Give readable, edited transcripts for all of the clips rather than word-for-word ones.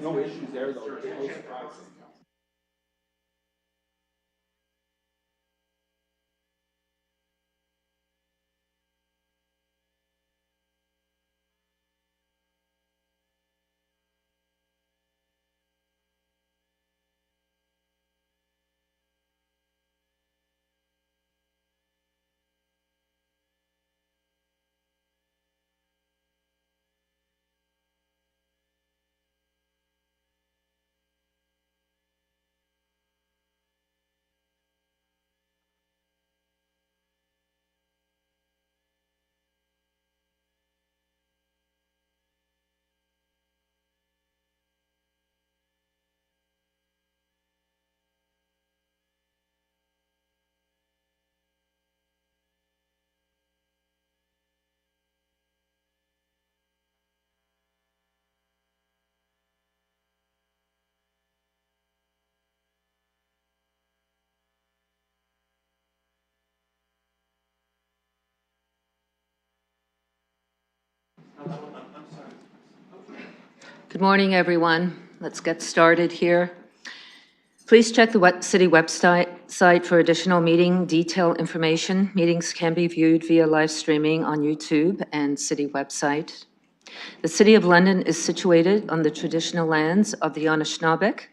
no issues there though. No surprise. Good morning, everyone. Let's get started here. Please check the city website for additional meeting detail information. Meetings can be viewed via live streaming on YouTube and city website. The City of London is situated on the traditional lands of the Anishinaabe,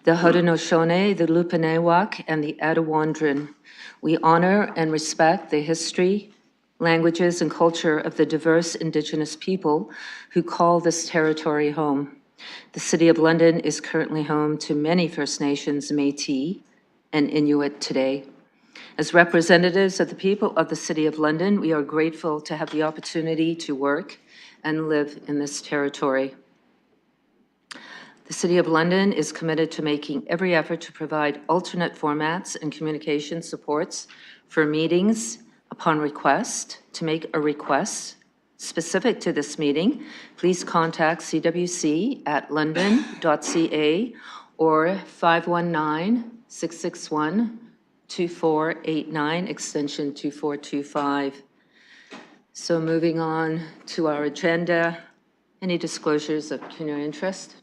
the Haudenosaunee, the Lupanewak, and the Adawandran. We honor and respect the history, languages, and culture of the diverse Indigenous people who call this territory home. The City of London is currently home to many First Nations, Métis, and Inuit today. As representatives of the people of the City of London, we are grateful to have the opportunity to work and live in this territory. The City of London is committed to making every effort to provide alternate formats and communication supports for meetings upon request. To make a request specific to this meeting, please contact cwc@london.ca or 519-661-2489, extension 2425. So moving on to our agenda, any disclosures of community interest?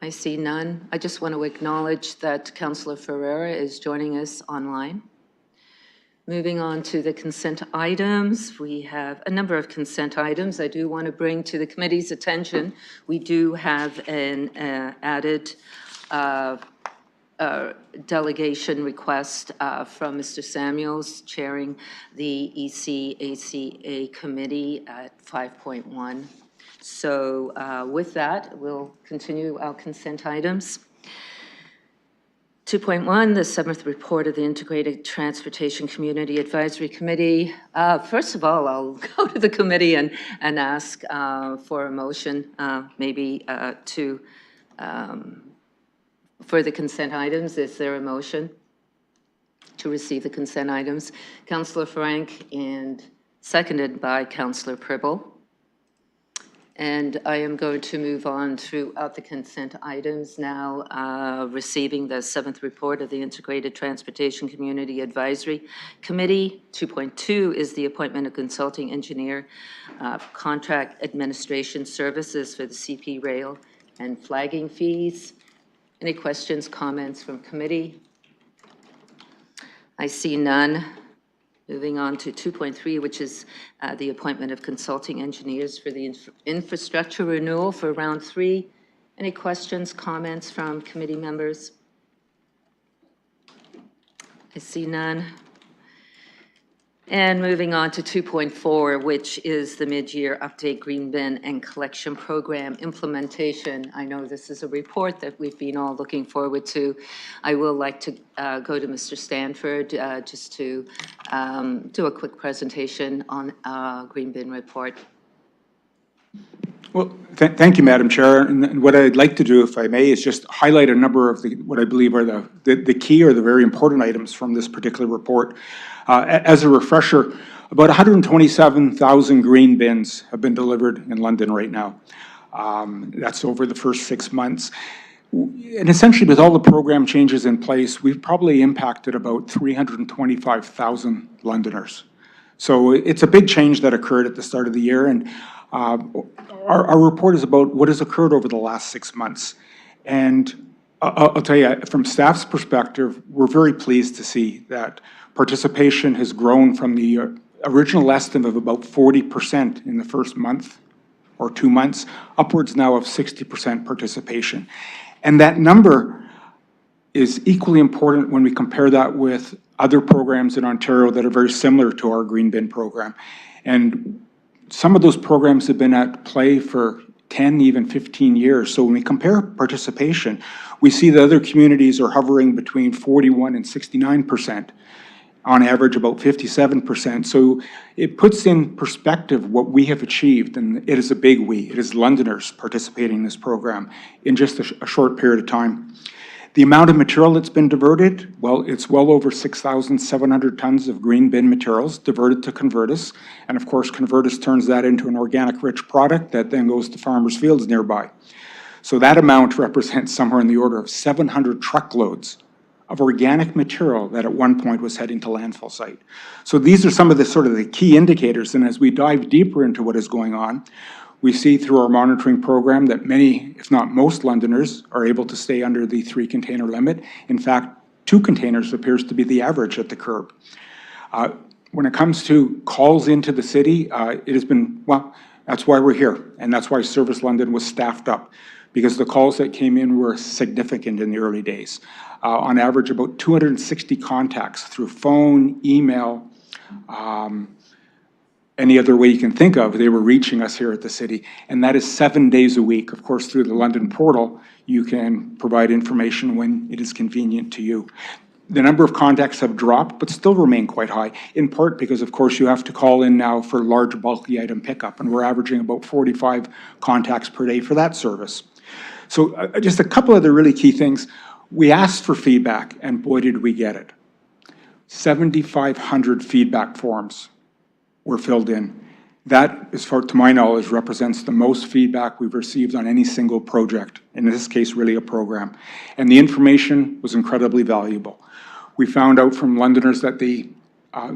I see none. I just want to acknowledge that Councillor Ferreira is joining us online. Moving on to the consent items, we have a number of consent items I do want to bring to the committee's attention. We do have an added delegation request from Mr. Samuels chairing the EC-ACA committee at 5.1. So with that, we'll continue our consent items. 2.1, the 7th report of the Integrated Transportation Community Advisory Committee. First of all, I'll go to the committee and ask for a motion, maybe for the consent items. Is there a motion to receive the consent items? Councillor Frank, and seconded by Councillor Pribble. And I am going to move on throughout the consent items now, receiving the 7th report of the Integrated Transportation Community Advisory Committee. 2.2 is the appointment of consulting engineer, contract administration services for the CP rail and flagging fees. Any questions, comments from committee? I see none. Moving on to 2.3, which is the appointment of consulting engineers for the infrastructure renewal for round 3. Any questions, comments from committee members? I see none. And moving on to 2.4, which is the mid-year update green bin and collection program implementation. I know this is a report that we've been all looking forward to. I will like to go to Mr. Stanford just to do a quick presentation on green bin report. Well, thank you, Madam Chair. And what I'd like to do, if I may, is just highlight a number of what I believe are the key or the very important items from this particular report. As a refresher, about 127,000 green bins have been delivered in London right now. That's over the first 6 months. And essentially, with all the program changes in place, we've probably impacted about 325,000 Londoners. So it's a big change that occurred at the start of the year. And Our report is about what has occurred over the last 6 months. And I'll tell you, from staff's perspective, we're very pleased to see that participation has grown from the original estimate of about 40% in the first month or 2 months, upwards now of 60% participation. And that number is equally important when we compare that with other programs in Ontario that are very similar to our Green Bin program. And some of those programs have been at play for 10, even 15 years. So when we compare participation, we see that other communities are hovering between 41 and 69%, on average about 57%. So it puts in perspective what we have achieved, and it is a big we. It is Londoners participating in this program in just a short period of time. The amount of material that's been diverted, well, it's well over 6,700 tons of green bin materials diverted to Convertus. And of course, Convertus turns that into an organic rich product that then goes to farmers' fields nearby. So that amount represents somewhere in the order of 700 truckloads of organic material that at one point was heading to landfill site. So these are some of the sort of the key indicators. And as we dive deeper into what is going on, we see through our monitoring program that many, if not most, Londoners are able to stay under the 3-container limit. In fact, 2 containers appears to be the average at the curb. When it comes to calls into the city, it has been, well, that's why we're here. And that's why Service London was staffed up, because the calls that came in were significant in the early days. On average, about 260 contacts through phone, email, any other way you can think of, they were reaching us here at the city. And that is 7 days a week. Of course, through the London portal, you can provide information when it is convenient to you. The number of contacts have dropped, but still remain quite high, in part because, of course, you have to call in now for large bulky item pickup, and we're averaging about 45 contacts per day for that service. So just a couple other really key things. We asked for feedback, and boy, did we get it. 7,500 feedback forms were filled in. That, as far to my knowledge, represents the most feedback we've received on any single project, in this case, really a program. And the information was incredibly valuable. We found out from Londoners that they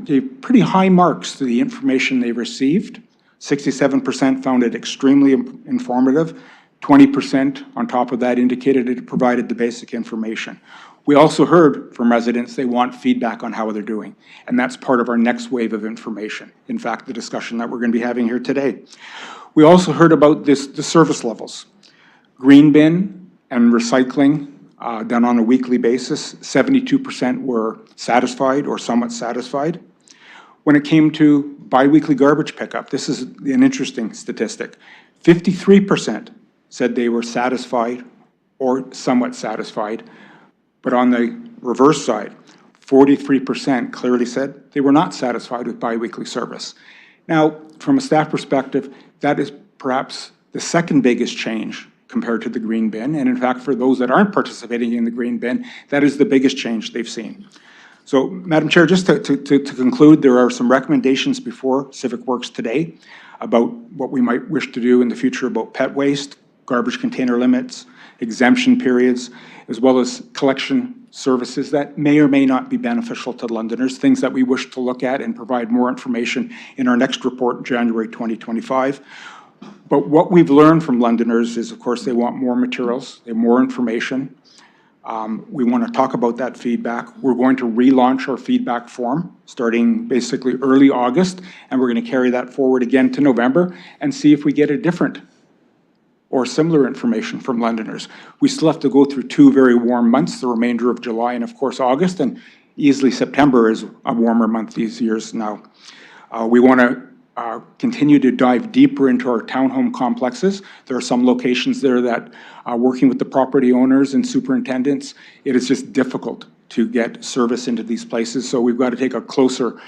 gave pretty high marks to the information they received. 67% found it extremely informative. 20% on top of that indicated it provided the basic information. We also heard from residents they want feedback on how they're doing, and that's part of our next wave of information. In fact, the discussion that we're going to be having here today. We also heard about the service levels. Green bin and recycling done on a weekly basis, 72% were satisfied or somewhat satisfied. When it came to biweekly garbage pickup, this is an interesting statistic. 53% said they were satisfied or somewhat satisfied. But on the reverse side, 43% clearly said they were not satisfied with biweekly service. Now, from a staff perspective, that is perhaps the second biggest change compared to the green bin. And in fact, for those that aren't participating in the green bin, that is the biggest change they've seen. So, Madam Chair, just to conclude, there are some recommendations before Civic Works today about what we might wish to do in the future about pet waste, garbage container limits, exemption periods, as well as collection services that may or may not be beneficial to Londoners, things that we wish to look at and provide more information in our next report in January 2025. But what we've learned from Londoners is, of course, they want more materials, they want more information. We want to talk about that feedback. We're going to relaunch our feedback form starting basically early August, and we're going to carry that forward again to November and see if we get a different or similar information from Londoners. We still have to go through 2 very warm months, the remainder of July and of course August, and easily September is a warmer month these years now. We want to continue to dive deeper into our townhome complexes. There are some locations there that working with the property owners and superintendents, it is just difficult to get service into these places, so we've got to take a closer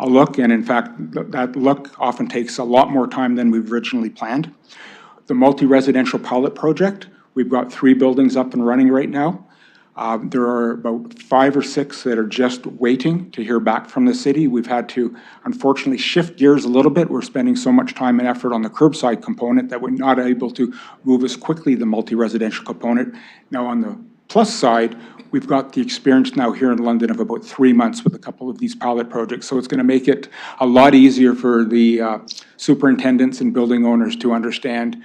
look, and in fact, that look often takes a lot more time than we've originally planned. The multi-residential pilot project, we've got 3 buildings up and running right now. There are about 5 or 6 that are just waiting to hear back from the city. We've had to, unfortunately, shift gears a little bit. We're spending so much time and effort on the curbside component that we're not able to move as quickly the multi-residential component. Now on the plus side, we've got the experience now here in London of about 3 months with a couple of these pilot projects. So it's going to make it a lot easier for the superintendents and building owners to understand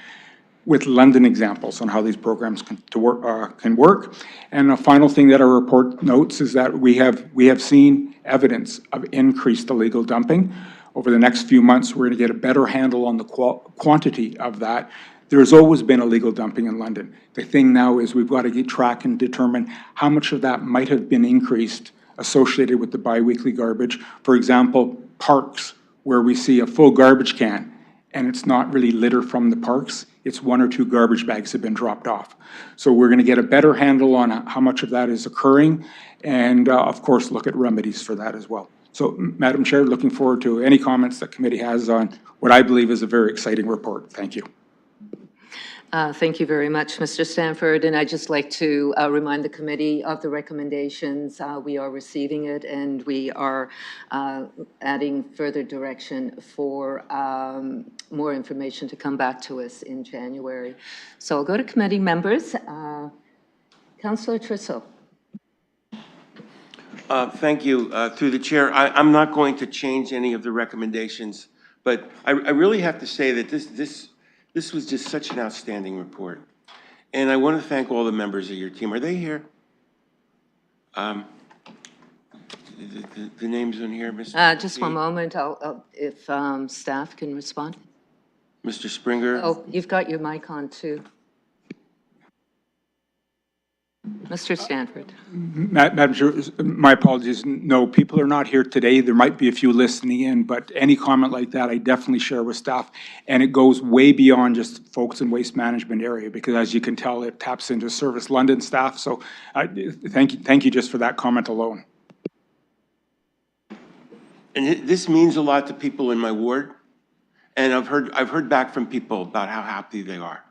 with London examples on how these programs can work. And a final thing that our report notes is that we have seen evidence of increased illegal dumping. Over the next few months, we're going to get a better handle on the quantity of that. There's always been illegal dumping in London. The thing now is we've got to track and determine how much of that might have been increased associated with the biweekly garbage. For example, parks, where we see a full garbage can and it's not really litter from the parks, it's 1 or 2 garbage bags have been dropped off. So we're going to get a better handle on how much of that is occurring and, of course, look at remedies for that as well. So, Madam Chair, looking forward to any comments that committee has on what I believe is a very exciting report. Thank you. Thank you very much, Mr. Stanford. And I'd just like to remind the committee of the recommendations. We are receiving it, and we are adding further direction for more information to come back to us in January. So I'll go to committee members. Councillor Trussell. Thank you. Through the chair, I'm not going to change any of the recommendations, but I really have to say that this was just such an outstanding report. And I want to thank all the members of your team. Are they here? The names on here, Mr. Just one moment. If staff can respond. Mr. Springer. Oh, you've got your mic on too. Mr. Stanford. Madam Chair, my apologies. No, people are not here today. There might be a few listening in, but any comment like that, I definitely share with staff. And it goes way beyond just folks in waste management area, because as you can tell, it taps into Service London staff. So thank you just for that comment alone. And this means a lot to people in my ward. And I've heard back from people about how happy they are.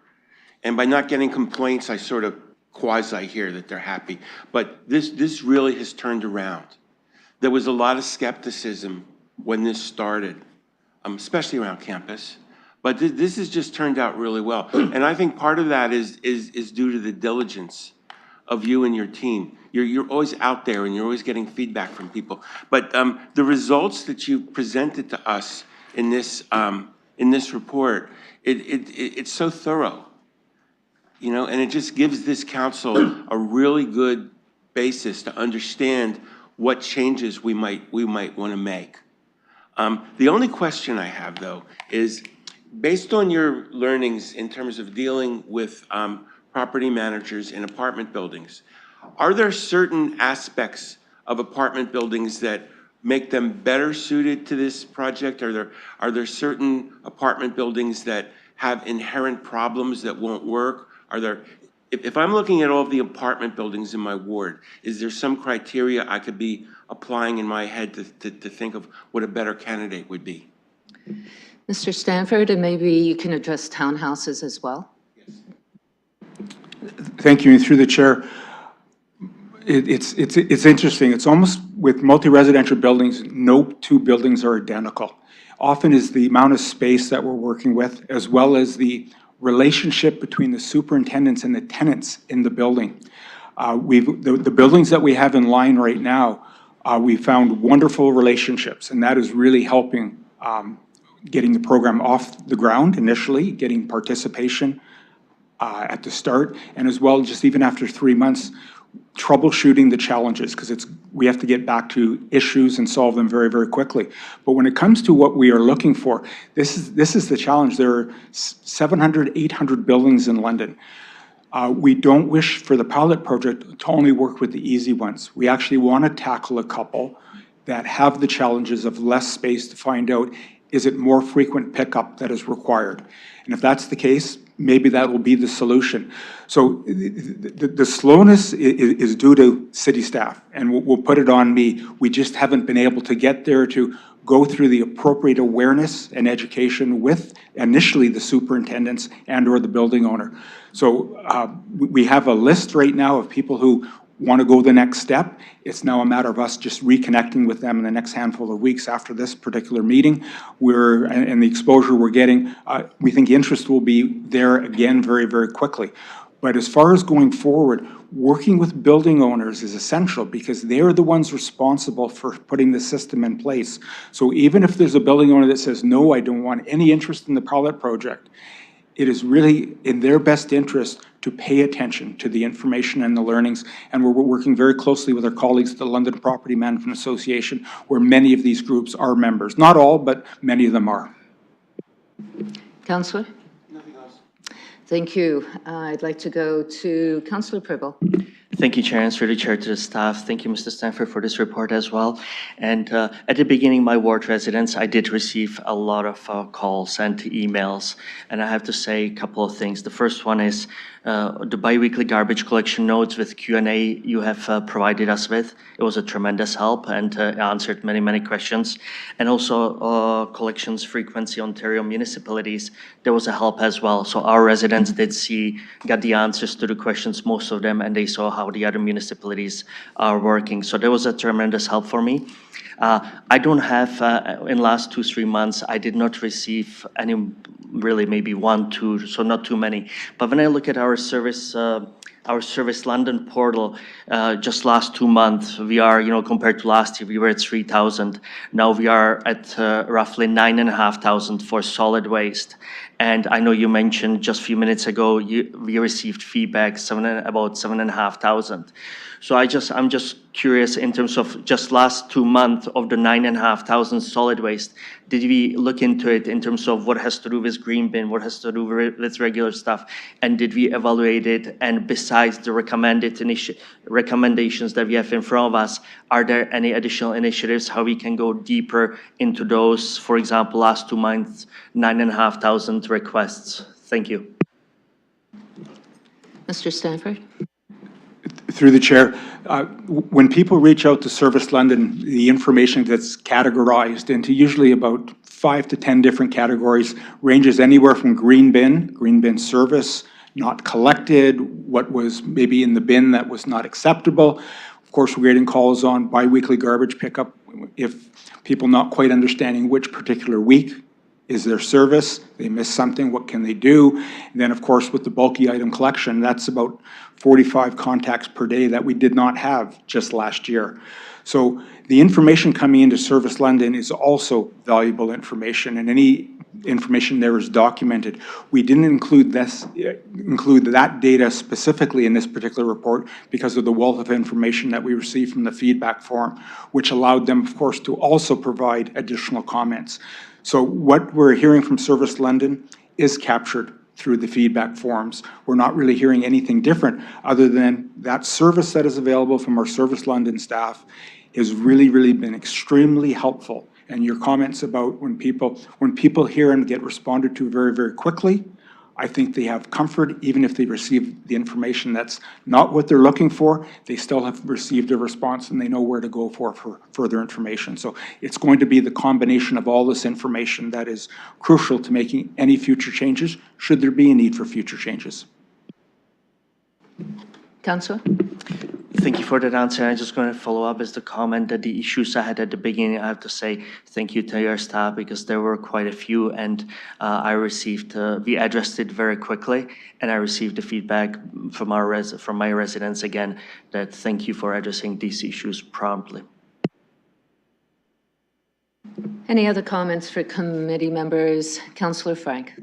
And by not getting complaints, I sort of quasi hear that they're happy. But this really has turned around. There was a lot of skepticism when this started, especially around campus. But this has just turned out really well. And I think part of that is due to the diligence of you and your team. You're always out there and you're always getting feedback from people. But the results that you presented to us in this report, it's so thorough. You know, and it just gives this council a really good basis to understand what changes we might want to make. The only question I have, though, is based on your learnings in terms of dealing with property managers in apartment buildings, are there certain aspects of apartment buildings that make them better suited to this project? Are there certain apartment buildings that have inherent problems that won't work? If I'm looking at all of the apartment buildings in my ward, is there some criteria I could be applying in my head to think of what a better candidate would be? Mr. Stanford, and maybe you can address townhouses as well. Yes. Thank you. And through the chair, it's interesting. It's almost with multi-residential buildings, no two buildings are identical. Often is the amount of space that we're working with, as well as the relationship between the superintendents and the tenants in the building. The buildings that we have in line right now, we found wonderful relationships, and that is really helping getting the program off the ground initially, getting participation at the start, and as well, just even after 3 months, troubleshooting the challenges, because we have to get back to issues and solve them very, very quickly. But when it comes to what we are looking for, this is the challenge. There are 700, 800 buildings in London. We don't wish for the pilot project to only work with the easy ones. We actually want to tackle a couple that have the challenges of less space to find out, is it more frequent pickup that is required? And if that's the case, maybe that will be the solution. So the slowness is due to city staff, and we'll put it on me. We just haven't been able to get there to go through the appropriate awareness and education with initially the superintendents and or the building owner. So we have a list right now of people who want to go the next step. It's now a matter of us just reconnecting with them in the next handful of weeks after this particular meeting. And the exposure we're getting, we think interest will be there again very, very quickly. But as far as going forward, working with building owners is essential because they're the ones responsible for putting the system in place. So even if there's a building owner that says, no, I don't want any interest in the pilot project, it is really in their best interest to pay attention to the information and the learnings. And we're working very closely with our colleagues at the London Property Management Association, where many of these groups are members. Not all, but many of them are. Councillor? Nothing else. Thank you. I'd like to go to Councillor Pribble. Thank you, Chair, and through the Chair to the staff. Thank you, Mr. Stanford, for this report as well. And at the beginning, my ward residents, I did receive a lot of calls and emails, and I have to say a couple of things. The first one is the biweekly garbage collection notes with Q&A you have provided us with. It was a tremendous help and answered many, many questions. And also collections frequency Ontario municipalities, there was a help as well. So our residents did got the answers to the questions, most of them, and they saw how the other municipalities are working. So there was a tremendous help for me. I don't have, in the last 2-3 months, I did not receive any, really maybe 1, 2, so not too many. But when I look at our Service London portal, just last 2 months, we are, compared to last year, we were at 3,000. Now we are at roughly 9,500 for solid waste. And I know you mentioned just a few minutes ago, we received feedback about 7,500. So I'm just curious in terms of just last 2 months of the 9,500 solid waste, did we look into it in terms of what has to do with green bin, what has to do with regular stuff, and did we evaluate it? And besides the recommendations that we have in front of us, are there any additional initiatives how we can go deeper into those, for example, last 2 months, 9,500 requests? Thank you. Mr. Stanford? Through the chair, when people reach out to Service London, the information that's categorized into usually about 5 to 10 different categories ranges anywhere from green bin service, not collected, what was maybe in the bin that was not acceptable. Of course, we're getting calls on biweekly garbage pickup if people not quite understanding which particular week is their service, they miss something, what can they do? And then, of course, with the bulky item collection, that's about 45 contacts per day that we did not have just last year. So the information coming into Service London is also valuable information, and any information there is documented. We didn't include that data specifically in this particular report because of the wealth of information that we received from the feedback form, which allowed them, of course, to also provide additional comments. So what we're hearing from Service London is captured through the feedback forms. We're not really hearing anything different other than that service that is available from our Service London staff has really, really been extremely helpful. And your comments about when people hear and get responded to very, very quickly, I think they have comfort. Even if they receive the information that's not what they're looking for, they still have received a response and they know where to go for further information. So it's going to be the combination of all this information that is crucial to making any future changes, should there be a need for future changes. Councillor? Thank you for that answer. I'm just going to follow up as the comment that the issues I had at the beginning, I have to say thank you to your staff because there were quite a few, and we addressed it very quickly, and I received the feedback from my residents again that thank you for addressing these issues promptly. Any other comments for committee members? Councillor Frank?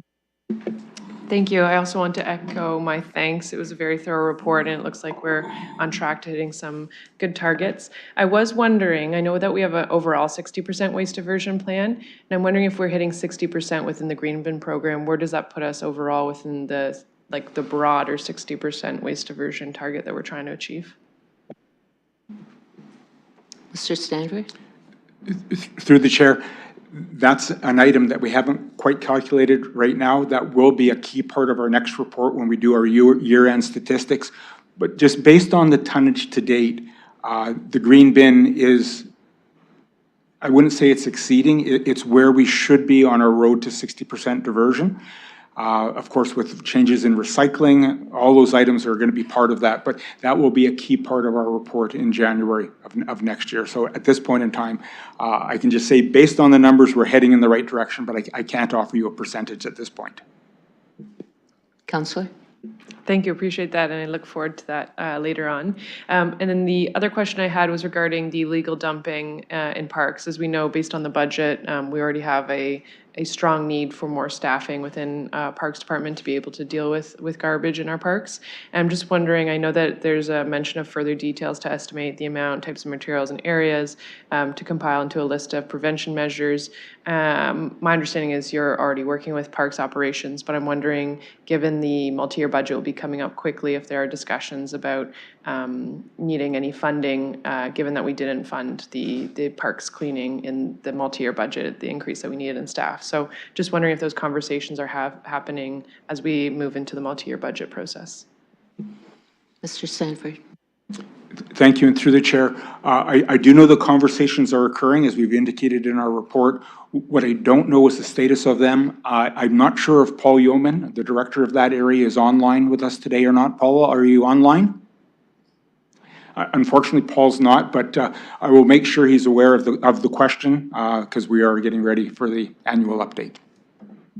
Thank you. I also want to echo my thanks. It was a very thorough report, and it looks like we're on track to hitting some good targets. I was wondering, I know that we have an overall 60% waste diversion plan, and I'm wondering if we're hitting 60% within the green bin program, where does that put us overall within the broader 60% waste diversion target that we're trying to achieve? Mr. Stanford? Through the chair, that's an item that we haven't quite calculated right now. That will be a key part of our next report when we do our year-end statistics. But just based on the tonnage to date, the green bin is, I wouldn't say it's exceeding, it's where we should be on our road to 60% diversion. Of course, with changes in recycling, all those items are going to be part of that, but that will be a key part of our report in January of next year. So at this point in time, I can just say based on the numbers, we're heading in the right direction, but I can't offer you a percentage at this point. Councillor? Thank you, appreciate that, and I look forward to that later on. And then the other question I had was regarding the illegal dumping in parks. As we know, based on the budget, we already have a strong need for more staffing within Parks Department to be able to deal with garbage in our parks. And I'm just wondering, I know that there's a mention of further details to estimate the amount, types of materials and areas to compile into a list of prevention measures. My understanding is you're already working with parks operations, but I'm wondering, given the multi-year budget will be coming up quickly, if there are discussions about needing any funding, given that we didn't fund the parks cleaning in the multi-year budget, the increase that we needed in staff. So just wondering if those conversations are happening as we move into the multi-year budget process. Mr. Stanford. Thank you, and through the chair, I do know the conversations are occurring, as we've indicated in our report. What I don't know is the status of them. I'm not sure if Paul Yeoman, the director of that area, is online with us today or not. Paul, are you online? Unfortunately, Paul's not, but I will make sure he's aware of the question, because we are getting ready for the annual update.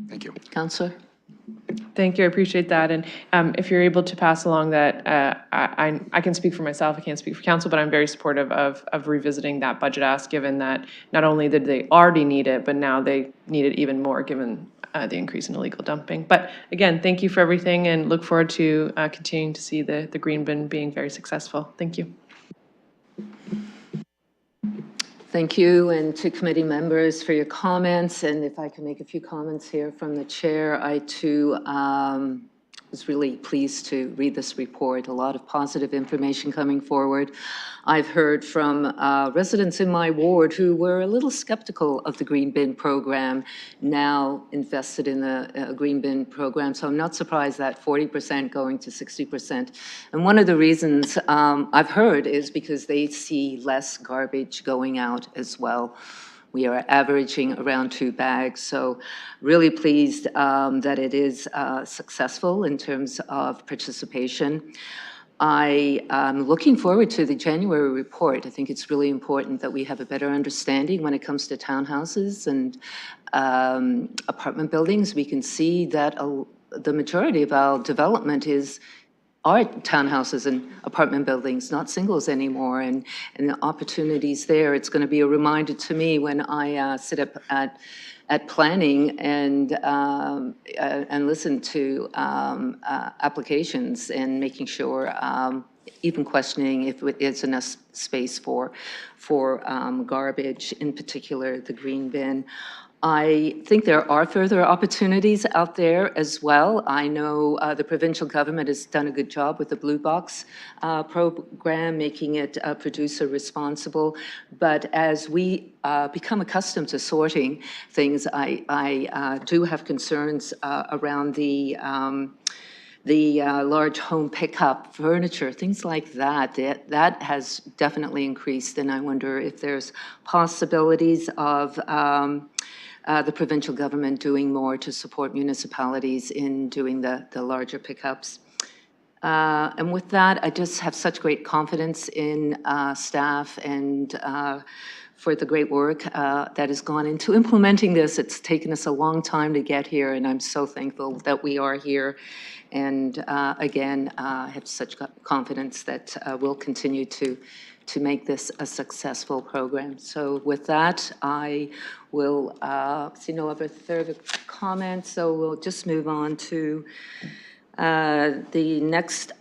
Thank you. Councillor? Thank you, I appreciate that. And if you're able to pass along that, I can speak for myself, I can't speak for council, but I'm very supportive of revisiting that budget ask, given that not only did they already need it, but now they need it even more, given the increase in illegal dumping. But again, thank you for everything, and look forward to continuing to see the green bin being very successful. Thank you. Thank you, and to committee members for your comments. And if I can make a few comments here from the chair, I too was really pleased to read this report. A lot of positive information coming forward. I've heard from residents in my ward who were a little skeptical of the green bin program, now invested in the green bin program. So I'm not surprised that 40% going to 60%. And one of the reasons I've heard is because they see less garbage going out as well. We are averaging around 2 bags, so really pleased that it is successful in terms of participation. I am looking forward to the January report. I think it's really important that we have a better understanding when it comes to townhouses and apartment buildings. We can see that the majority of our development are townhouses and apartment buildings, not singles anymore, and the opportunities there. It's going to be a reminder to me when I sit up at planning and listen to applications and making sure, even questioning if there's enough space for garbage, in particular the green bin. I think there are further opportunities out there as well. I know the provincial government has done a good job with the Blue Box program, making it producer responsible. But as we become accustomed to sorting things, I do have concerns around the large home pickup furniture, things like that. That has definitely increased, and I wonder if there's possibilities of the provincial government doing more to support municipalities in doing the larger pickups. And with that, I just have such great confidence in staff and for the great work that has gone into implementing this. It's taken us a long time to get here, and I'm so thankful that we are here. And again, I have such confidence that we'll continue to make this a successful program. So with that, I will see no other further comments, so we'll just move on to the next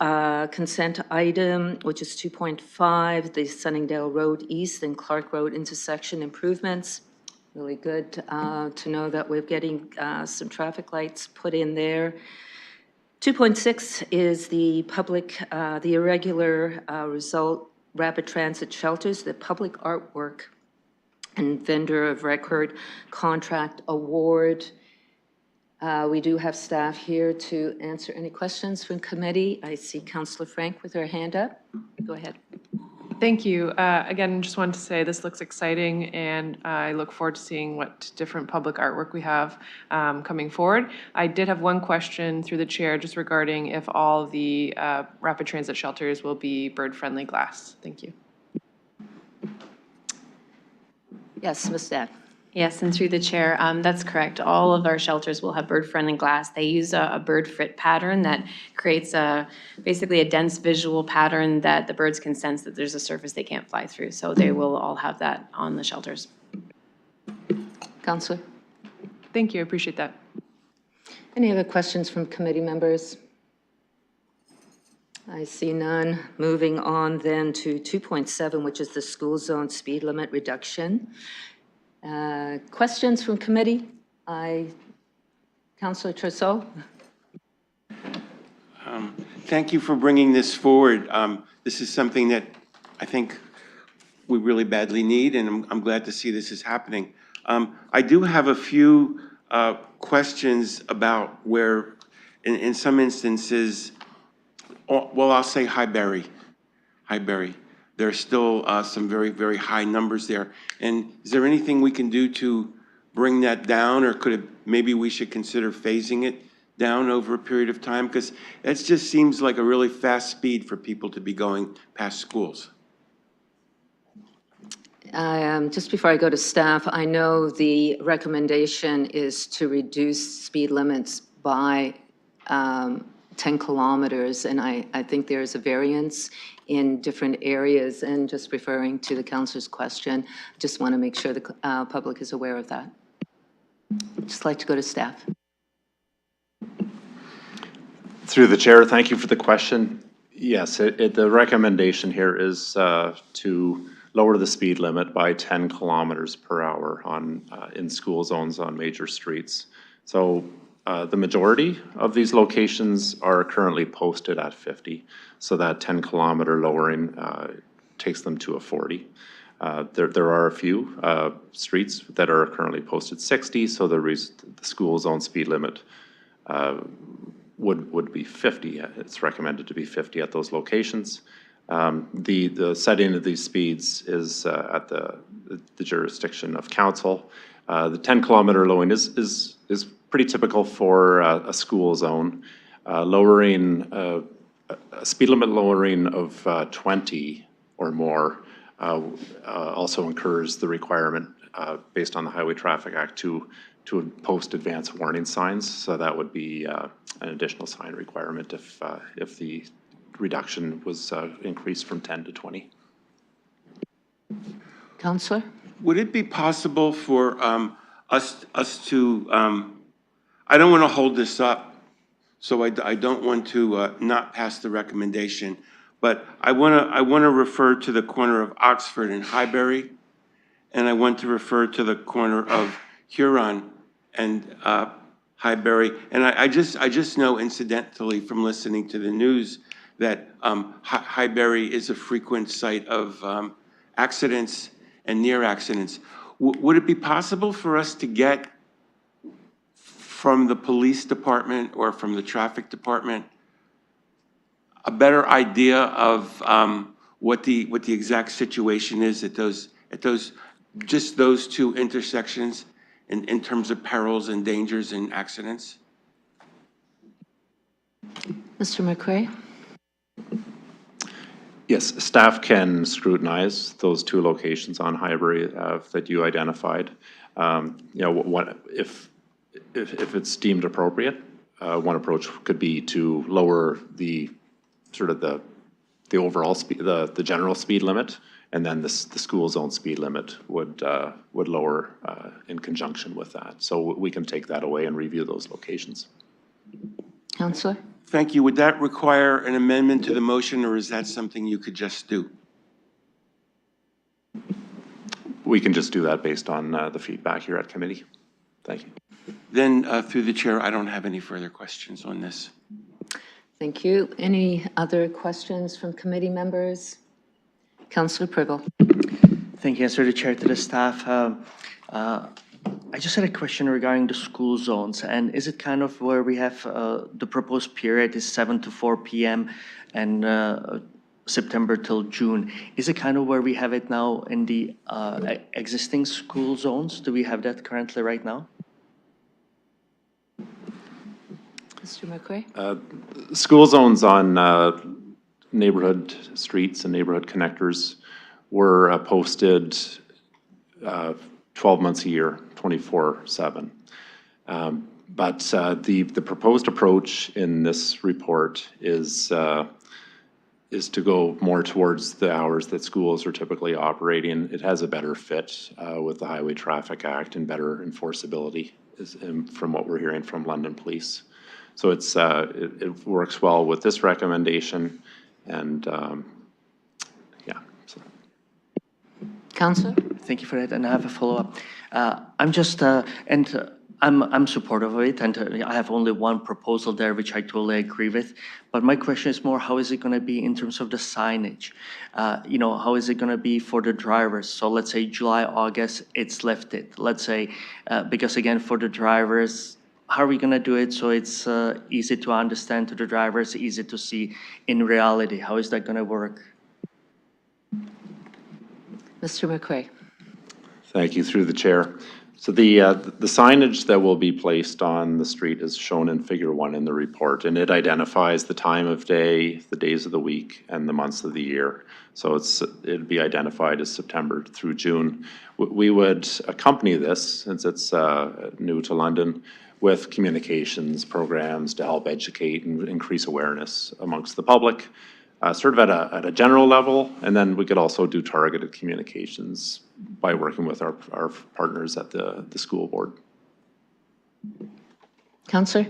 consent item, which is 2.5, the Sunningdale Road East and Clark Road intersection improvements. Really good to know that we're getting some traffic lights put in there. 2.6 is the the irregular result rapid transit shelters, the public artwork and vendor of record contract award. We do have staff here to answer any questions from committee. I see Councillor Frank with her hand up. Go ahead. Thank you. Again, just wanted to say this looks exciting, and I look forward to seeing what different public artwork we have coming forward. I did have one question through the chair just regarding if all the rapid transit shelters will be bird-friendly glass. Thank you. Yes, Ms. Dad. Yes, and through the chair, that's correct. All of our shelters will have bird-friendly glass. They use a bird frit pattern that creates basically a dense visual pattern that the birds can sense that there's a surface they can't fly through. So they will all have that on the shelters. Counselor? Thank you, I appreciate that. Any other questions from committee members? I see none. Moving on then to 2.7, which is the school zone speed limit reduction. Questions from committee? Councillor Trousseau? Thank you for bringing this forward. This is something that I think we really badly need, and I'm glad to see this is happening. I do have a few questions about where, in some instances, well, I'll say Highbury. There are still some very, very high numbers there. And is there anything we can do to bring that down, or maybe we should consider phasing it down over a period of time? Because it just seems like a really fast speed for people to be going past schools. Just before I go to staff, I know the recommendation is to reduce speed limits by 10 kilometers, and I think there's a variance in different areas, and just referring to the councillor's question, just want to make sure the public is aware of that. Just like to go to staff. Through the chair, thank you for the question. Yes, the recommendation here is to lower the speed limit by 10 kilometers per hour in school zones on major streets. So the majority of these locations are currently posted at 50. So that 10-kilometer lowering takes them to a 40. There are a few streets that are currently posted 60, so the school zone speed limit would be 50. It's recommended to be 50 at those locations. The setting of these speeds is at the jurisdiction of council. The 10-kilometer lowering is pretty typical for a school zone. Lowering a speed limit lowering of 20 or more also incurs the requirement based on the Highway Traffic Act to post advance warning signs. So that would be an additional sign requirement if the reduction was increased from 10 to 20. Councillor? Would it be possible for us to, I don't want to hold this up, so I don't want to not pass the recommendation, but I want to refer to the corner of Oxford and Highbury, and I want to refer to the corner of Huron and Highbury. And I just know incidentally from listening to the news that Highbury is a frequent site of accidents and near accidents. Would it be possible for us to get from the police department or from the traffic department a better idea of what the exact situation is at those two intersections in terms of perils and dangers and accidents? Mr. McRae? Yes, staff can scrutinize those two locations on Highbury that you identified. If it's deemed appropriate, one approach could be to lower the overall speed, the general speed limit, and then the school zone speed limit would lower in conjunction with that. So we can take that away and review those locations. Councillor? Thank you. Would that require an amendment to the motion, or is that something you could just do? We can just do that based on the feedback here at committee. Thank you. Then, through the chair, I don't have any further questions on this. Thank you. Any other questions from committee members? Councillor Pribble. Thank you, through the chair, to the staff. I just had a question regarding the school zones, and is it kind of where we have the proposed period is 7 to 4 p.m. and September till June? Is it kind of where we have it now in the existing school zones? Do we have that currently right now? Mr. McRae? School zones on neighborhood streets and neighborhood connectors were posted 12 months a year, 24/7. But the proposed approach in this report is to go more towards the hours that schools are typically operating. It has a better fit with the Highway Traffic Act and better enforceability from what we're hearing from London Police. So it works well with this recommendation, and yeah. So. Councillor? Thank you for that, and I have a follow-up. I'm supportive of it, and I have only one proposal there, which I totally agree with. But my question is more, how is it going to be in terms of the signage? How is it going to be for the drivers? So let's say July, August, it's lifted. Let's say, because again, for the drivers, how are we going to do it so it's easy to understand to the drivers, easy to see in reality? How is that going to work? Mr. McRae. Thank you, through the chair. So the signage that will be placed on the street is shown in Figure 1 in the report, and it identifies the time of day, the days of the week, and the months of the year. So it'd be identified as September through June. We would accompany this, since it's new to London, with communications programs to help educate and increase awareness amongst the public, sort of at a general level, and then we could also do targeted communications by working with our partners at the school board. Councillor?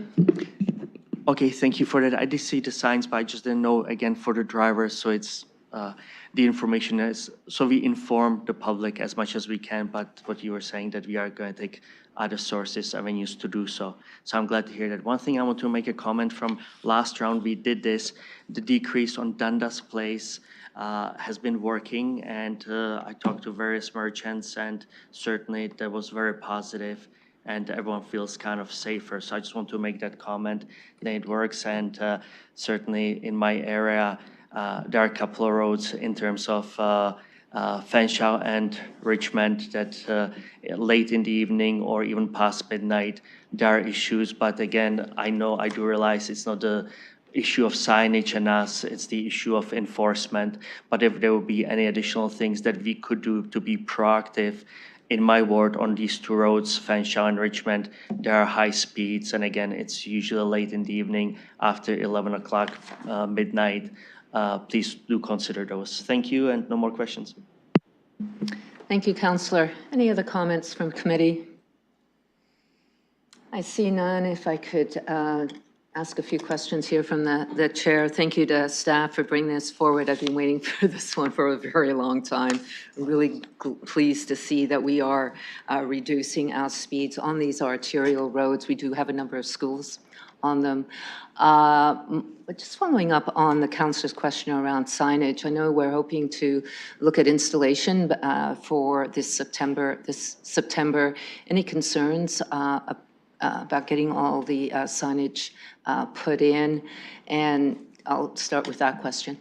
Okay, thank you for that. I did see the signs, but I just didn't know, again, for the drivers, so it's, the information is, so we inform the public as much as we can, but what you were saying, that we are going to take other sources, avenues to do so. So I'm glad to hear that. One thing I want to make a comment from last round, we did this, the decrease on Dundas Place has been working, and I talked to various merchants, and certainly that was very positive, and everyone feels kind of safer. So I just want to make that comment that it works, and certainly in my area, there are a couple of roads in terms of Fanshawe and Richmond that late in the evening or even past midnight, there are issues. But again, I do realize it's not the issue of signage and us, it's the issue of enforcement. But if there will be any additional things that we could do to be proactive, in my ward on these two roads, Fanshawe and Richmond, there are high speeds. And again, it's usually late in the evening after 11 o'clock, midnight. Please do consider those. Thank you, and no more questions. Thank you, Councillor. Any other comments from committee? I see none. If I could ask a few questions here from the chair. Thank you to staff for bringing this forward. I've been waiting for this one for a very long time. I'm really pleased to see that we are reducing our speeds on these arterial roads. We do have a number of schools on them. But just following up on the councillor's question around signage, I know we're hoping to look at installation for this September. Any concerns about getting all the signage put in? And I'll start with that question.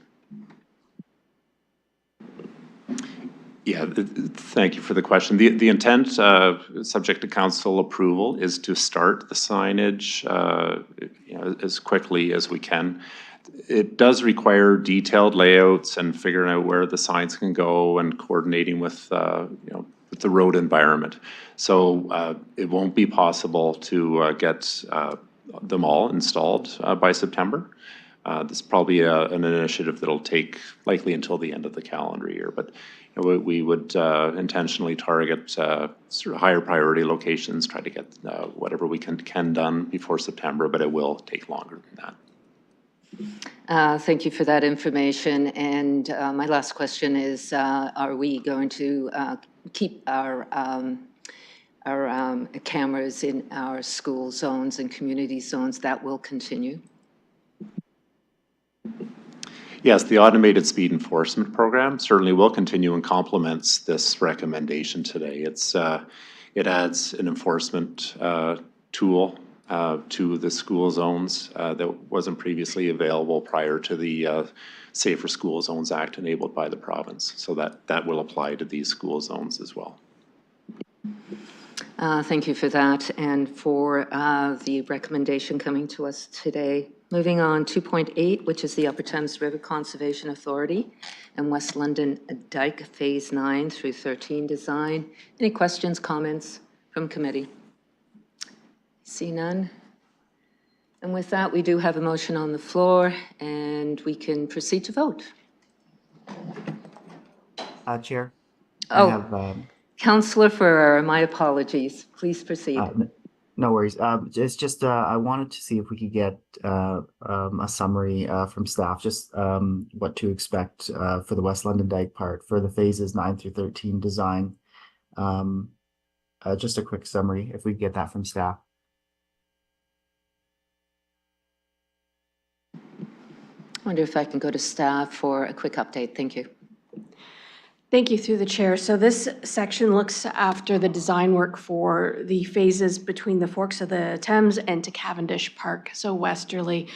Yeah, thank you for the question. The intent, subject to council approval, is to start the signage as quickly as we can. It does require detailed layouts and figuring out where the signs can go and coordinating with with the road environment. So it won't be possible to get them all installed by September. This is probably an initiative that'll take likely until the end of the calendar year, but we would intentionally target sort of higher priority locations, try to get whatever we can done before September, but it will take longer than that. Thank you for that information. And my last question is, are we going to keep our cameras in our school zones and community zones? That will continue? Yes, the automated speed enforcement program certainly will continue and complements this recommendation today. It adds an enforcement tool to the school zones that wasn't previously available prior to the Safer School Zones Act enabled by the province. So that will apply to these school zones as well. Thank you for that, and for the recommendation coming to us today. Moving on, 2.8, which is the Upper Thames River Conservation Authority and West London Dyke Phase 9 through 13 design. Any questions, comments from committee? See none. And with that, we do have a motion on the floor, and we can proceed to vote. Chair, I Oh, have, Councillor Ferrara, my apologies. Please proceed. no worries. It's just, I wanted to see if we could get a summary from staff, just what to expect for the West London Dyke part for the phases 9 through 13 design. Just a quick summary, if we could get that from staff. I wonder if I can go to staff for a quick update. Thank you. Thank you, through the chair. So this section looks after the design work for the phases between the forks of the Thames and to Cavendish Park, so westerly.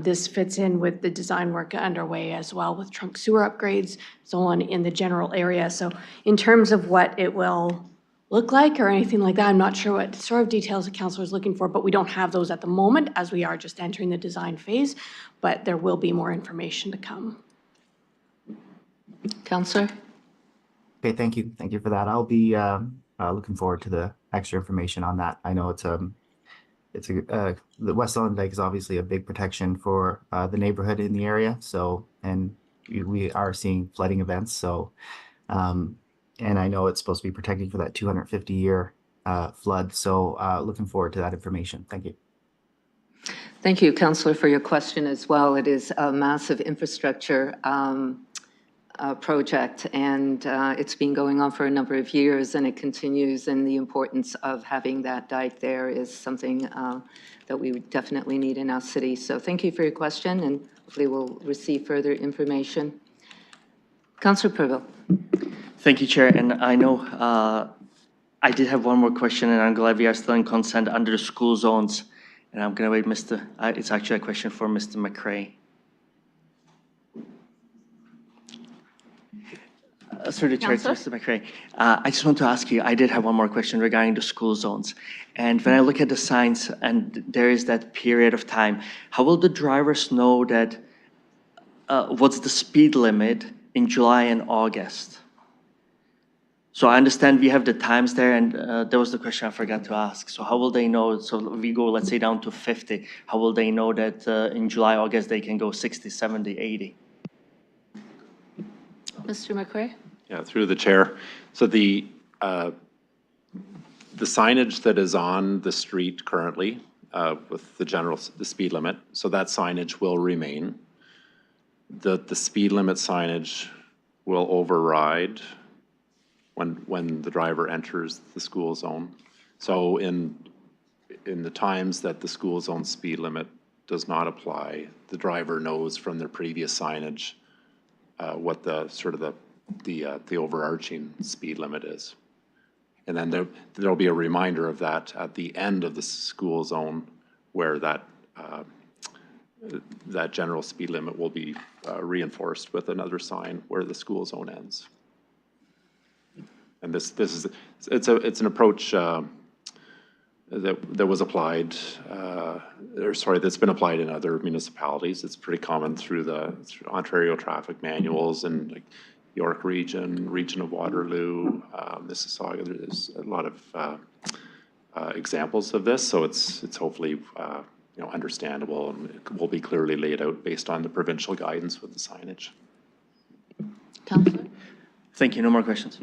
This fits in with the design work underway as well with trunk sewer upgrades, so on in the general area. So in terms of what it will look like or anything like that, I'm not sure what sort of details the council is looking for, but we don't have those at the moment as we are just entering the design phase, but there will be more information to come. Councillor? Okay, thank you. Thank you for that. I'll be looking forward to the extra information on that. I know the West London Dyke is obviously a big protection for the neighborhood in the area. So, and we are seeing flooding events. So, and I know it's supposed to be protecting for that 250-year flood. So, looking forward to that information. Thank you. Thank you, Councillor, for your question as well. It is a massive infrastructure project, and it's been going on for a number of years, and it continues, and the importance of having that dike there is something that we would definitely need in our city. So thank you for your question, and hopefully we'll receive further information. Councillor Purville. Thank you, Chair. And I know I did have one more question, and I'm glad we are still in consent under the school zones. And I'm going to wait, it's actually a question for Mr. McCray. Through the chair, to Mr. McCray. I just want to ask you, I did have one more question regarding the school zones. And when I look at the signs and there is that period of time, how will the drivers know that what's the speed limit in July and August? So I understand we have the times there, and that was the question I forgot to ask. So how will they know? So we go, let's say, down to 50. How will they know that in July, August, they can go 60, 70, 80? Mr. McCray? Yeah, through the chair. So the signage that is on the street currently with the speed limit, so that signage will remain. The speed limit signage will override when the driver enters the school zone. So in the times that the school zone speed limit does not apply, the driver knows from their previous signage what the overarching speed limit is. And then there'll be a reminder of that at the end of the school zone where that general speed limit will be reinforced with another sign where the school zone ends. And it's an approach that was applied, that's been applied in other municipalities. It's pretty common through Ontario traffic manuals and like York Region of Waterloo, Mississauga. There's a lot of examples of this, so it's hopefully understandable, and it will be clearly laid out based on the provincial guidance with the signage. Councillor? Thank you. No more questions.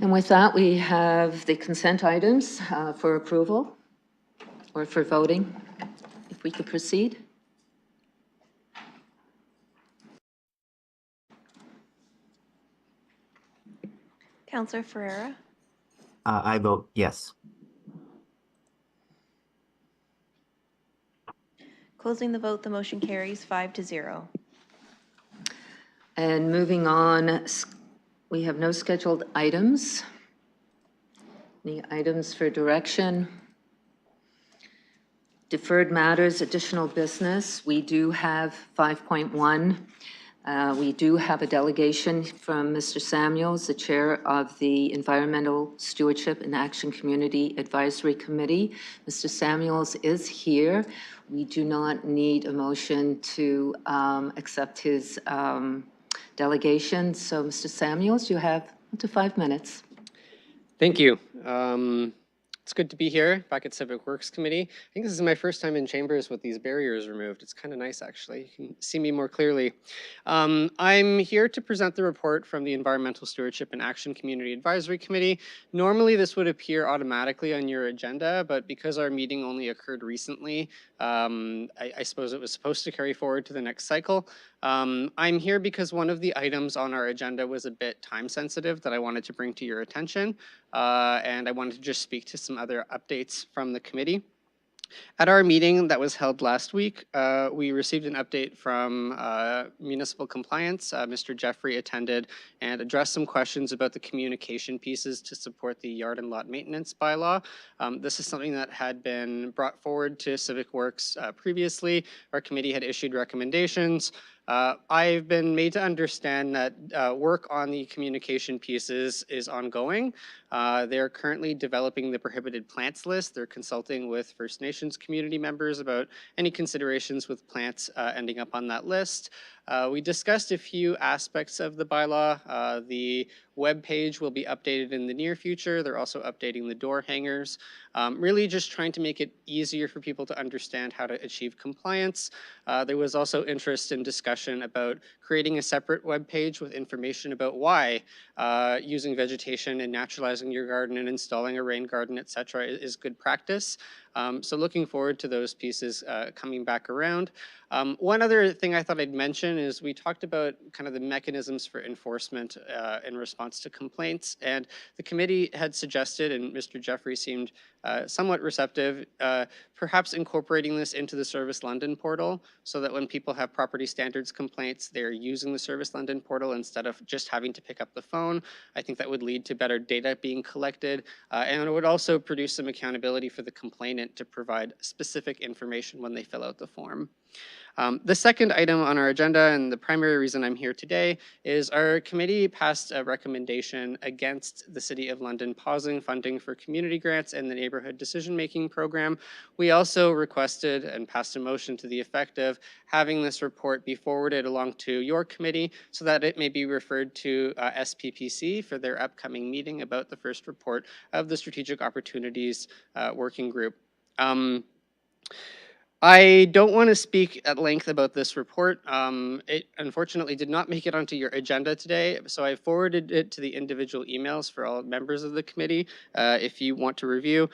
And with that, we have the consent items for approval or for voting. If we could proceed. Councillor Ferreira? I vote yes. Closing the vote, the motion carries 5-0. And moving on, we have no scheduled items. Any items for direction? Deferred matters, additional business. We do have 5.1. We do have a delegation from Mr. Samuels, the chair of the Environmental Stewardship and Action Community Advisory Committee. Mr. Samuels is here. We do not need a motion to accept his delegation. So, Mr. Samuels, you have up to 5 minutes. Thank you. It's good to be here back at Civic Works Committee. I think this is my first time in chambers with these barriers removed. It's kind of nice, actually. You can see me more clearly. I'm here to present the report from the Environmental Stewardship and Action Community Advisory Committee. Normally, this would appear automatically on your agenda, but because our meeting only occurred recently, I suppose it was supposed to carry forward to the next cycle. I'm here because one of the items on our agenda was a bit time sensitive that I wanted to bring to your attention, and I wanted to just speak to some other updates from the committee. At our meeting that was held last week, we received an update from Municipal Compliance. Mr. Jeffrey attended and addressed some questions about the communication pieces to support the yard and lot maintenance bylaw. This is something that had been brought forward to Civic Works previously. Our committee had issued recommendations. I've been made to understand that work on the communication pieces is ongoing. They're currently developing the prohibited plants list. They're consulting with First Nations community members about any considerations with plants ending up on that list. We discussed a few aspects of the bylaw. The web page will be updated in the near future. They're also updating the door hangers. Really just trying to make it easier for people to understand how to achieve compliance. There was also interest in discussion about creating a separate web page with information about why using vegetation and naturalizing your garden and installing a rain garden, etc., is good practice. So looking forward to those pieces coming back around. One other thing I thought I'd mention is we talked about kind of the mechanisms for enforcement in response to complaints, and the committee had suggested, and Mr. Jeffrey seemed somewhat receptive, perhaps incorporating this into the Service London portal so that when people have property standards complaints, they're using the Service London portal instead of just having to pick up the phone. I think that would lead to better data being collected, and it would also produce some accountability for the complainant to provide specific information when they fill out the form. The second item on our agenda, and the primary reason I'm here today, is our committee passed a recommendation against the City of London pausing funding for community grants and the Neighborhood Decision-Making Program. We also requested and passed a motion to the effect of having this report be forwarded along to your committee so that it may be referred to SPPC for their upcoming meeting about the first report of the Strategic Opportunities Working Group. I don't want to speak at length about this report. It unfortunately did not make it onto your agenda today, so I forwarded it to the individual emails for all members of the committee if you want to review.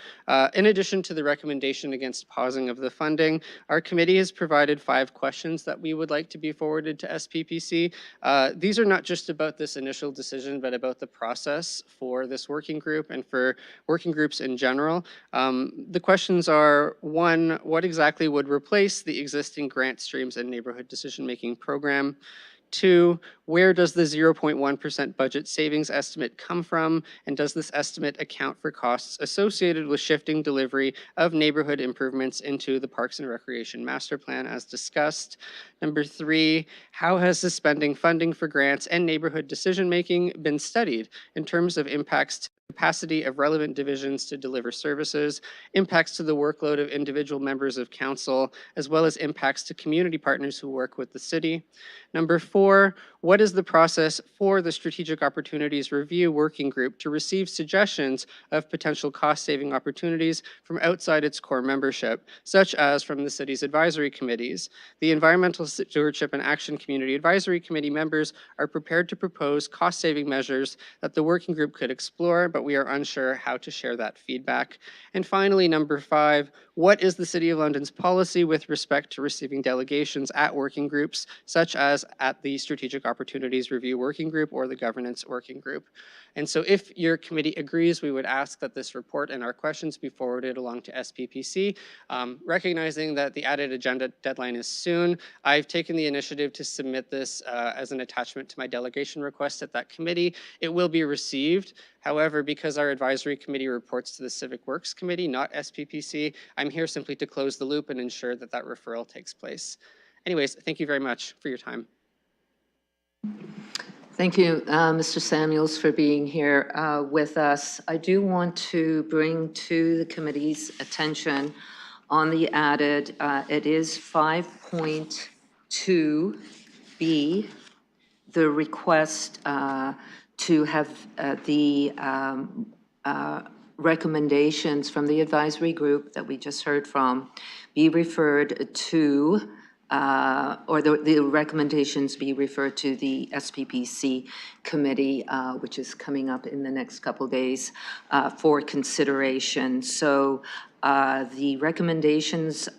In addition to the recommendation against pausing of the funding, our committee has provided 5 questions that we would like to be forwarded to SPPC. These are not just about this initial decision, but about the process for this working group and for working groups in general. The questions are, 1, what exactly would replace the existing grant streams and neighborhood decision-making program? 2, where does the 0.1% budget savings estimate come from? And does this estimate account for costs associated with shifting delivery of neighborhood improvements into the Parks and Recreation Master Plan as discussed? Number 3, how has suspending funding for grants and neighborhood decision-making been studied in terms of impacts to capacity of relevant divisions to deliver services, impacts to the workload of individual members of council, as well as impacts to community partners who work with the city? Number 4, what is the process for the Strategic Opportunities Review Working Group to receive suggestions of potential cost-saving opportunities from outside its core membership, such as from the city's advisory committees? The Environmental Stewardship and Action Community Advisory Committee members are prepared to propose cost-saving measures that the working group could explore, but we are unsure how to share that feedback. And finally, number 5, what is the City of London's policy with respect to receiving delegations at working groups, such as at the Strategic Opportunities Review Working Group or the Governance Working Group? And so if your committee agrees, we would ask that this report and our questions be forwarded along to SPPC. Recognizing that the added agenda deadline is soon, I've taken the initiative to submit this as an attachment to my delegation request at that committee. It will be received. However, because our advisory committee reports to the Civic Works Committee, not SPPC, I'm here simply to close the loop and ensure that that referral takes place. Anyways, thank you very much for your time. Thank you, Mr. Samuels, for being here with us. I do want to bring to the committee's attention on the added, it is 5.2B, the request to have the recommendations from the advisory group that we just heard from be referred to, or the recommendations be referred to the SPPC committee, which is coming up in the next couple days for consideration. So the recommendations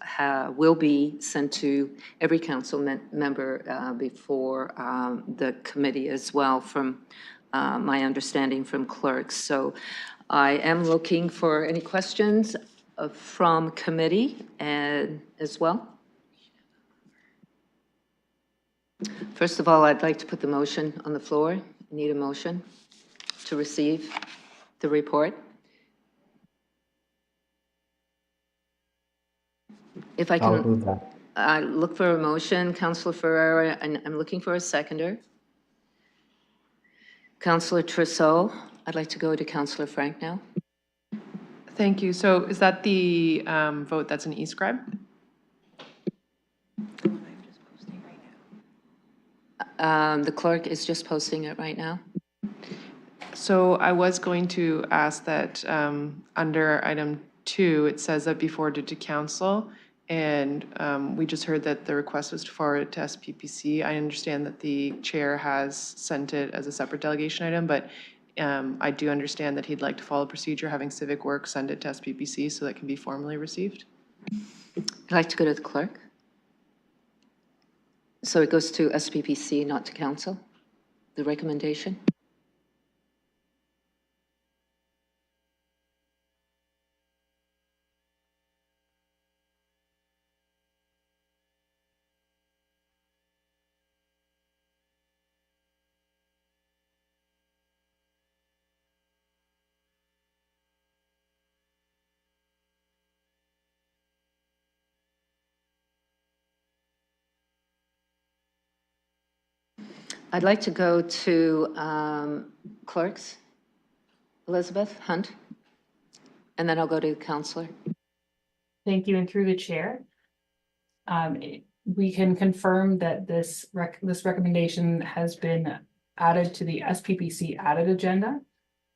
will be sent to every council member before the committee as well, from my understanding from clerks. So I am looking for any questions from committee and as well. First of all, I'd like to put the motion on the floor. I need a motion to receive the report. If I I'll can move that. look for a motion, Councillor Ferreira, and I'm looking for a seconder. Councillor Trousseau, I'd like to go to Councillor Frank now. Thank you. So is that the vote that's an e-scribe? The clerk is just posting it right now. So I was going to ask that under item 2, it says that be forwarded to council, and we just heard that the request was to forward it to SPPC. I understand that the chair has sent it as a separate delegation item, but I do understand that he'd like to follow procedure, having Civic Works send it to SPPC so that it can be formally received. I'd like to go to the clerk. So it goes to SPPC, not to council, the recommendation? I'd like to go to clerks, Elizabeth Hunt, and then I'll go to the counselor. Thank you, and through the chair, we can confirm that this recommendation has been added to the SPPC added agenda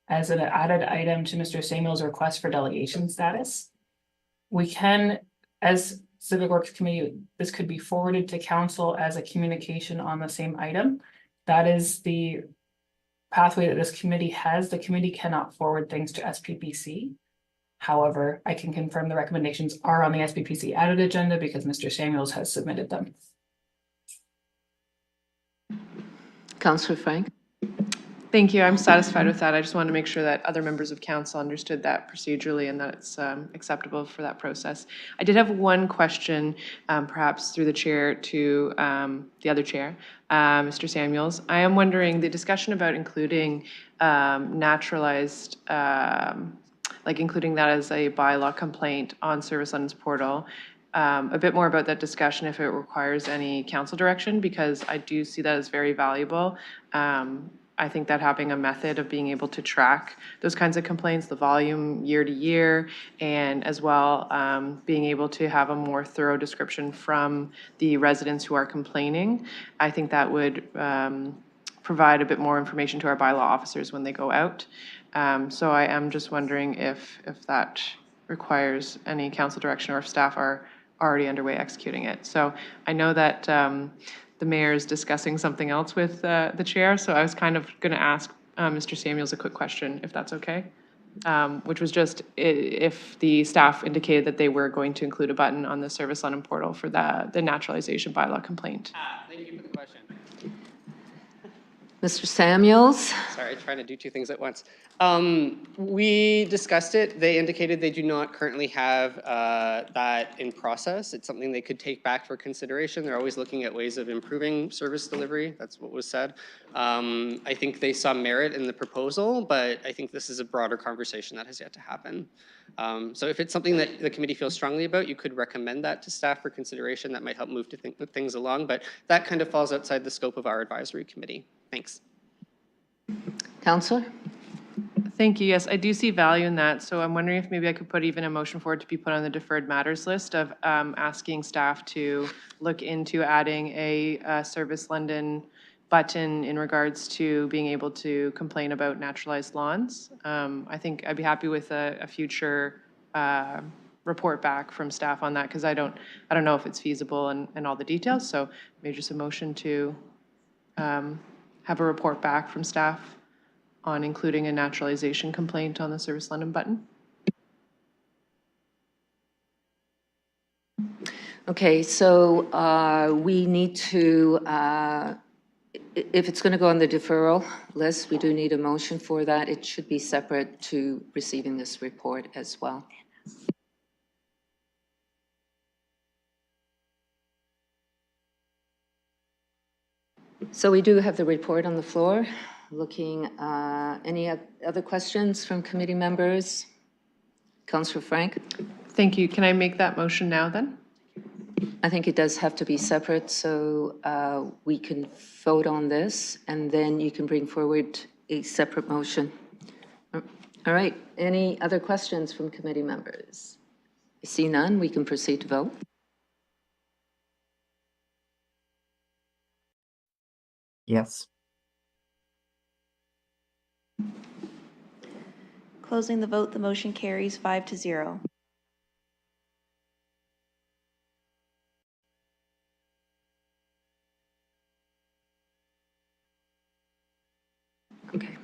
as an added item to Mr. Samuel's request for delegation status. We can, as Civic Works Committee, this could be forwarded to council as a communication on the same item. That is the pathway that this committee has. The committee cannot forward things to SPPC. However, I can confirm the recommendations are on the SPPC added agenda because Mr. Samuels has submitted them. Councillor Frank? Thank you. I'm satisfied with that. I just wanted to make sure that other members of council understood that procedurally and that it's acceptable for that process. I did have one question, perhaps through the chair to the other chair, Mr. Samuels. I am wondering the discussion about including naturalized, like including that as a bylaw complaint on Service London's portal. A bit more about that discussion if it requires any council direction, because I do see that as very valuable. I think that having a method of being able to track those kinds of complaints, the volume year to year, and as well being able to have a more thorough description from the residents who are complaining, I think that would provide a bit more information to our bylaw officers when they go out. So I am just wondering if that requires any council direction or if staff are already underway executing it. So I know that the mayor is discussing something else with the chair, so I was kind of going to ask Mr. Samuels a quick question, if that's okay, which was just if the staff indicated that they were going to include a button on the Service London portal for the naturalization bylaw complaint. Thank you for the question. Mr. Samuels? Sorry, trying to do two things at once. We discussed it. They indicated they do not currently have that in process. It's something they could take back for consideration. They're always looking at ways of improving service delivery. That's what was said. I think they saw merit in the proposal, but I think this is a broader conversation that has yet to happen. So if it's something that the committee feels strongly about, you could recommend that to staff for consideration. That might help move things along, but that kind of falls outside the scope of our advisory committee. Thanks. Councillor? Thank you. Yes, I do see value in that. So I'm wondering if maybe I could put even a motion forward to be put on the deferred matters list of asking staff to look into adding a Service London button in regards to being able to complain about naturalized lawns. I think I'd be happy with a future report back from staff on that because I don't know if it's feasible and all the details. So maybe just a motion to have a report back from staff on including a naturalization complaint on the Service London button. Okay, so we need to, if it's going to go on the deferral list, we do need a motion for that. It should be separate to receiving this report as well. So we do have the report on the floor. Looking, any other questions from committee members? Councillor Frank? Thank you. Can I make that motion now then? I think it does have to be separate, so we can vote on this, and then you can bring forward a separate motion. All right, any other questions from committee members? I see none, we can proceed to vote. Yes. Closing the vote, the motion carries 5-0. Okay.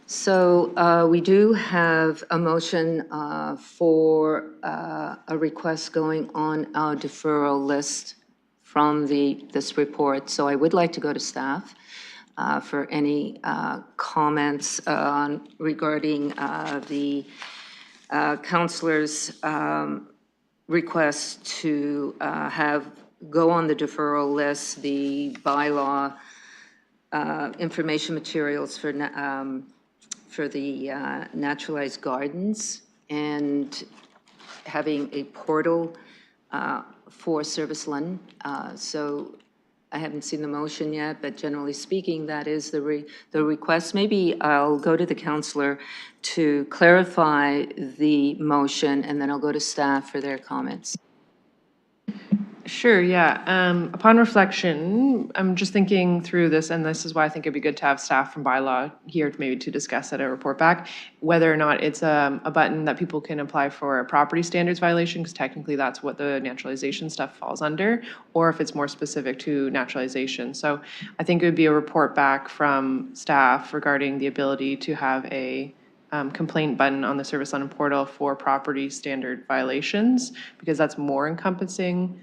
So we do have a motion for a request going on our deferral list from this report. So I would like to go to staff for any comments regarding the councillor's request to go on the deferral list, the bylaw information materials for the naturalized gardens, and having a portal for Service London. So I haven't seen the motion yet, but generally speaking, that is the request. Maybe I'll go to the councillor to clarify the motion, and then I'll go to staff for their comments. Sure, yeah. Upon reflection, I'm just thinking through this, and this is why I think it'd be good to have staff from bylaw here to maybe to discuss at a report back, whether or not it's a button that people can apply for a property standards violation, because technically that's what the naturalization stuff falls under, or if it's more specific to naturalization. So I think it would be a report back from staff regarding the ability to have a complaint button on the Service London portal for property standard violations, because that's more encompassing.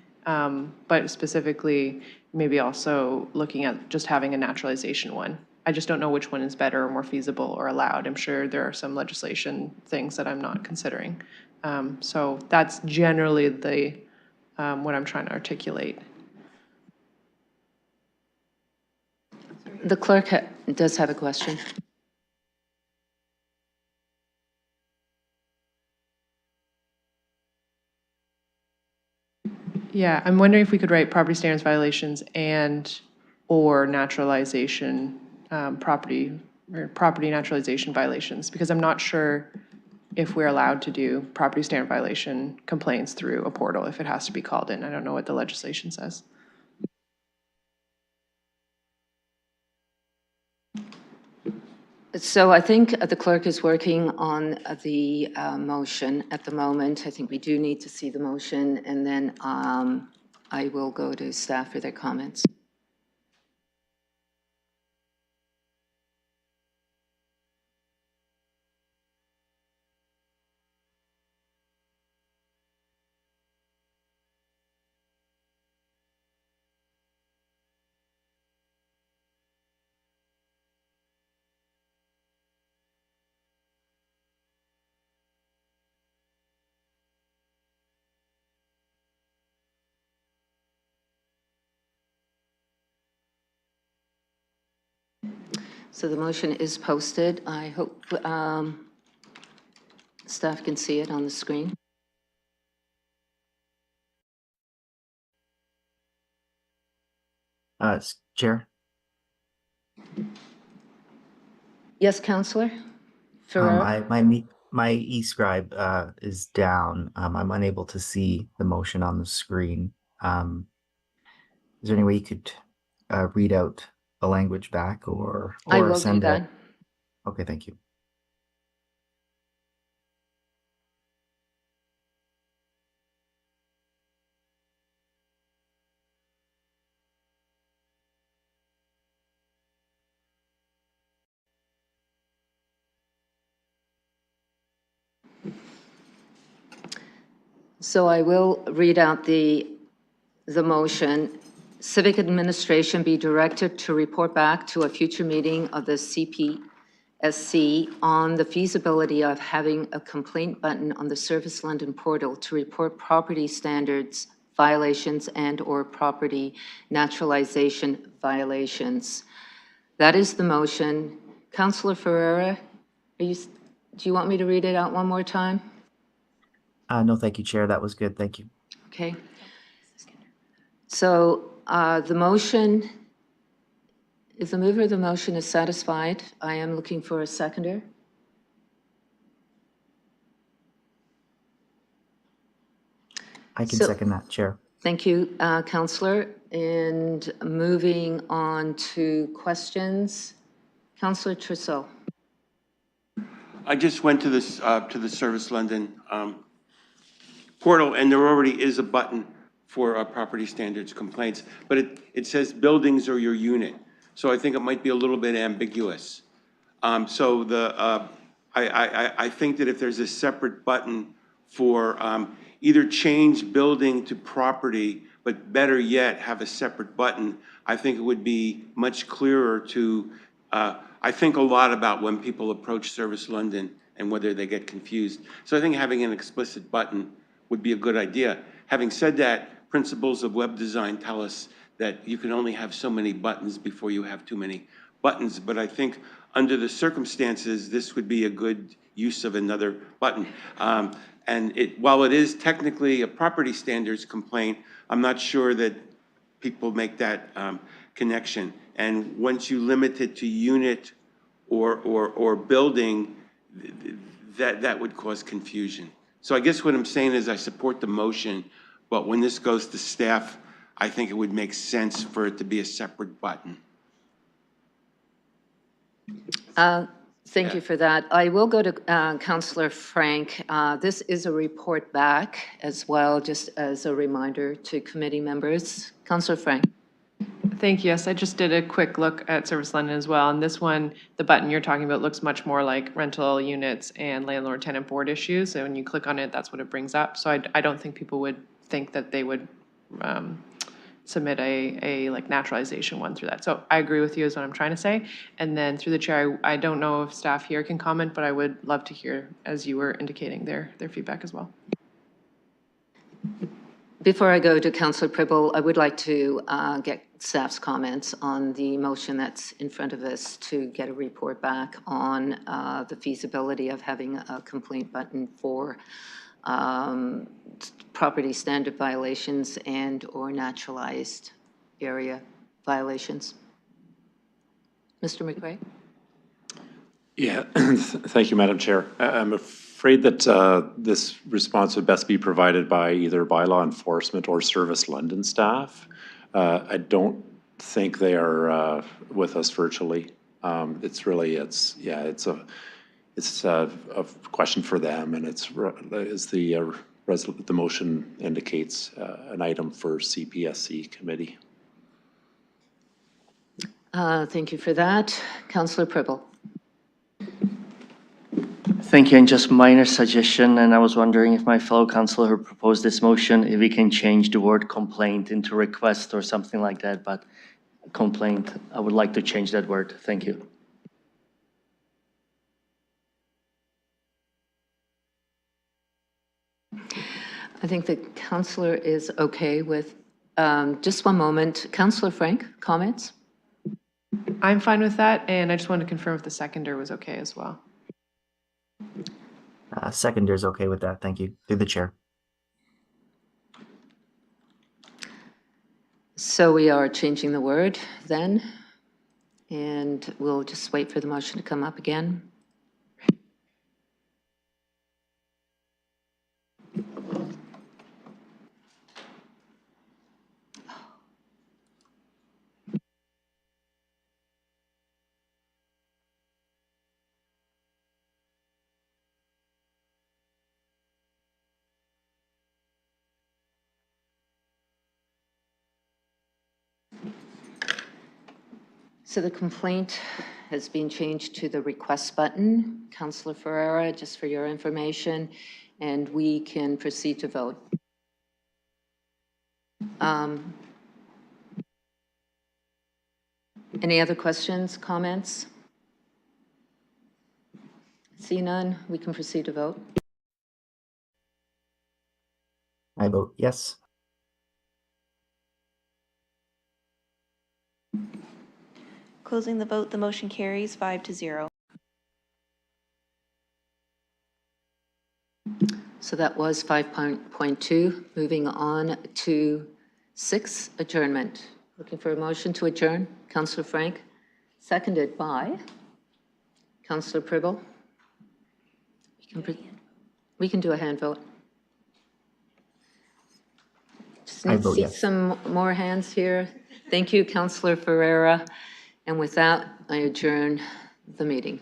But specifically, maybe also looking at just having a naturalization one. I just don't know which one is better or more feasible or allowed. I'm sure there are some legislation things that I'm not considering. So that's generally what I'm trying to articulate. The clerk does have a question. Yeah, I'm wondering if we could write property standards violations and or naturalization property naturalization violations, because I'm not sure if we're allowed to do property standard violation complaints through a portal if it has to be called in. I don't know what the legislation says. So I think the clerk is working on the motion at the moment. I think we do need to see the motion, and then I will go to staff for their comments. So the motion is posted. I hope staff can see it on the screen. Chair. Yes, Councillor? Ferrer? My e-scribe is down. I'm unable to see the motion on the screen. Is there any way you could read out the language back I or will do send a? that. Okay, thank you. So I will read out the motion. Civic Administration be directed to report back to a future meeting of the CPSC on the feasibility of having a complaint button on the Service London portal to report property standards violations and/or property naturalization violations. That is the motion. Councillor Ferreira, do you want me to read it out one more time? No, thank you, Chair. That was good. Thank you. Okay. So the motion, if the mover of the motion is satisfied, I am looking for a seconder. I can So- second that, Chair. Thank you, Councillor. And moving on to questions, Councillor Trussell. I just went to this, to the Service London portal, and there already is a button for property standards complaints, but it says buildings or your unit. So I think it might be a little bit ambiguous. So I think that if there's a separate button for either change building to property, but better yet, have a separate button, I think it would be much clearer to, I think a lot about when people approach Service London and whether they get confused. So I think having an explicit button would be a good idea. Having said that, principles of web design tell us that you can only have so many buttons before you have too many buttons, but I think under the circumstances, this would be a good use of another button. And while it is technically a property standards complaint, I'm not sure that people make that connection. And once you limit it to unit or building, that would cause confusion. So I guess what I'm saying is I support the motion, but when this goes to staff, I think it would make sense for it to be a separate button. Thank you for that. I will go to Councillor Frank. This is a report back as well, just as a reminder to committee members. Councillor Frank. Thank you. Yes, I just did a quick look at Service London as well. And this one, the button you're talking about looks much more like rental units and landlord-tenant board issues. So when you click on it, that's what it brings up. So I don't think people would think that they would submit a like naturalization one through that. So I agree with you is what I'm trying to say. And then through the chair, I don't know if staff here can comment, but I would love to hear, as you were indicating, their feedback as well. Before I go to Councillor Pribble, I would like to get staff's comments on the motion that's in front of us to get a report back on the feasibility of having a complaint button for property standard violations and/or naturalized area violations. Mr. McRae? Yeah, thank you, Madam Chair. I'm afraid that this response would best be provided by either bylaw enforcement or Service London staff. I don't think they are with us virtually. It's a question for them, and the motion indicates an item for CPSC committee. Thank you for that. Councillor Pribble. Thank you, and just minor suggestion, and I was wondering if my fellow councillor who proposed this motion, if we can change the word complaint into request or something like that, but complaint, I would like to change that word. Thank you. I think the councillor is okay with, just one moment. Councillor Frank, comments? I'm fine with that, and I just wanted to confirm if the seconder was okay as well. Seconder's okay with that. Thank you. Through the chair. So we are changing the word then, and we'll just wait for the motion to come up again. So the complaint has been changed to the request button. Councillor Ferreira, just for your information, and we can proceed to vote. Any other questions, comments? See none, we can proceed to vote. I vote yes. Closing the vote, the motion carries 5-0. So that was 5.2. Moving on to 6, adjournment. Looking for a motion to adjourn. Councillor Frank, seconded by Councillor Pribble. We can do a hand vote. Just I need to vote see yes. some more hands here. Thank you, Councillor Ferreira. And with that, I adjourn the meeting.